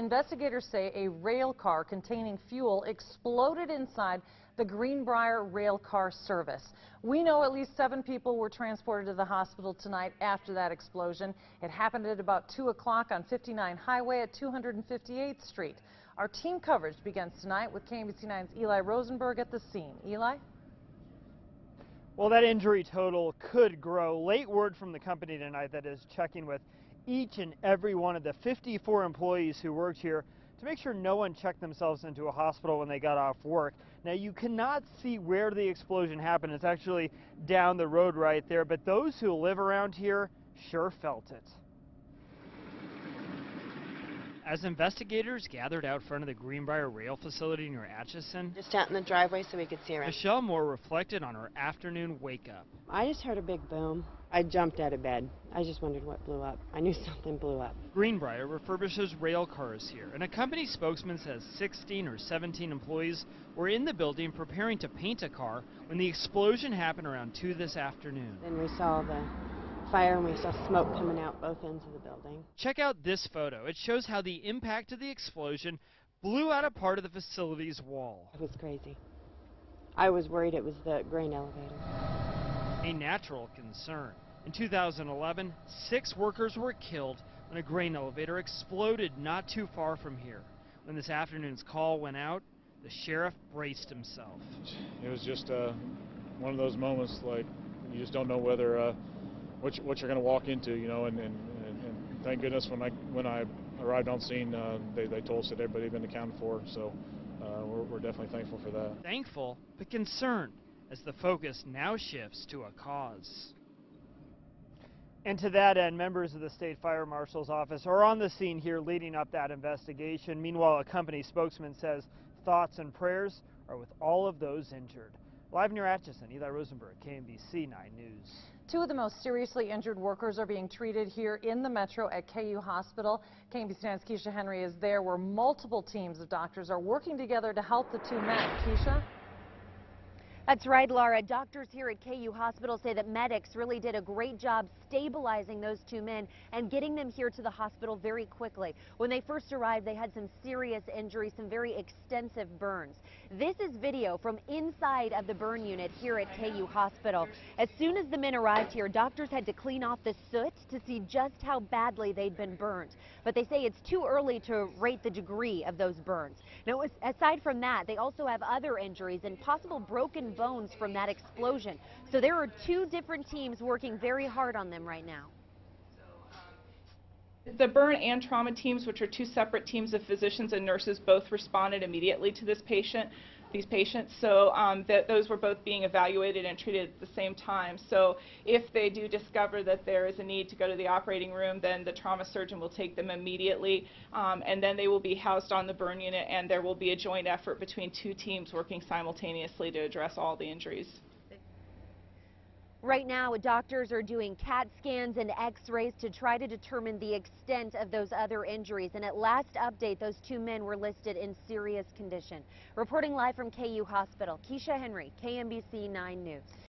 investigators say a rail car containing fuel exploded inside the Greenbrier rail car service. We know at least 7 people were transported to the hospital tonight after that explosion. It happened at about 2 o'clock on 59 Highway at 258th Street. Our team coverage begins tonight with KMBC9's Eli Rosenberg at the scene. Eli? Well, that injury total could grow. Late word from the company tonight that is checking with each and every one of the 54 employees who worked here to make sure no one checked themselves into a hospital when they got off work. Now, you cannot see where the explosion happened. It's actually down the road right there, but those who live around here sure felt it. As investigators gathered out front of the Greenbrier rail facility near Atchison, Just out in the driveway so we could see around. Michelle Moore reflected on her afternoon wake-up. I just heard a big boom. I jumped out of bed. I just wondered what blew up. I knew something blew up. Greenbrier refurbishes rail cars here, and a company spokesman says 16 or 17 employees were in the building preparing to paint a car when the explosion happened around 2 this afternoon. Then we saw the fire and we saw smoke coming out both ends of the building. Check out this photo. It shows how the impact of the explosion blew out a part of the facility's wall. It was crazy. I was worried it was the grain elevator. A natural concern. In 2011, 6 workers were killed when a grain elevator exploded not too far from here. When this afternoon's call went out, the sheriff braced himself. It was just one of those moments, like, you just don't know whether what you're going to walk into, you know, and thank goodness when I arrived on scene, they told us that everybody had been accounted for, so we're definitely thankful for that. Thankful, but concerned, as the focus now shifts to a cause. And to that end, members of the State Fire Marshal's office are on the scene here leading up that investigation. Meanwhile, a company spokesman says thoughts and prayers are with all of those injured. Live near Atchison, Eli Rosenberg, KMBC 9 News. 2 of the most seriously injured workers are being treated here in the Metro at KU Hospital. KMBC 9's Keisha Henry is there, where multiple teams of doctors are working together to help the 2 men. Keisha? That's right, Laura. Doctors here at KU Hospital say that medics really did a great job stabilizing those 2 men and getting them here to the hospital very quickly. When they first arrived, they had some serious injuries, some very extensive burns. This is video from inside of the burn unit here at KU Hospital. As soon as the men arrived here, doctors had to clean off the soot to see just how badly they'd been burned. But they say it's too early to rate the degree of those burns. Now, aside from that, they also have other injuries and possible broken bones from that explosion. So there are 2 different teams working very hard on them right now. The burn and trauma teams, which are 2 separate teams of physicians and nurses, both responded immediately to these patients. So those were both being evaluated and treated at the same time. So if they do discover that there is a need to go to the operating room, then the trauma surgeon will take them immediately, and then they will be housed on the burn unit, and there will be a joint effort between 2 teams working simultaneously to address all the injuries. Right now, doctors are doing CAT scans and x-rays to try to determine the extent of those other injuries. And at last update, those 2 men were listed in serious condition. Reporting live from KU Hospital, Keisha Henry, KMBC 9 News.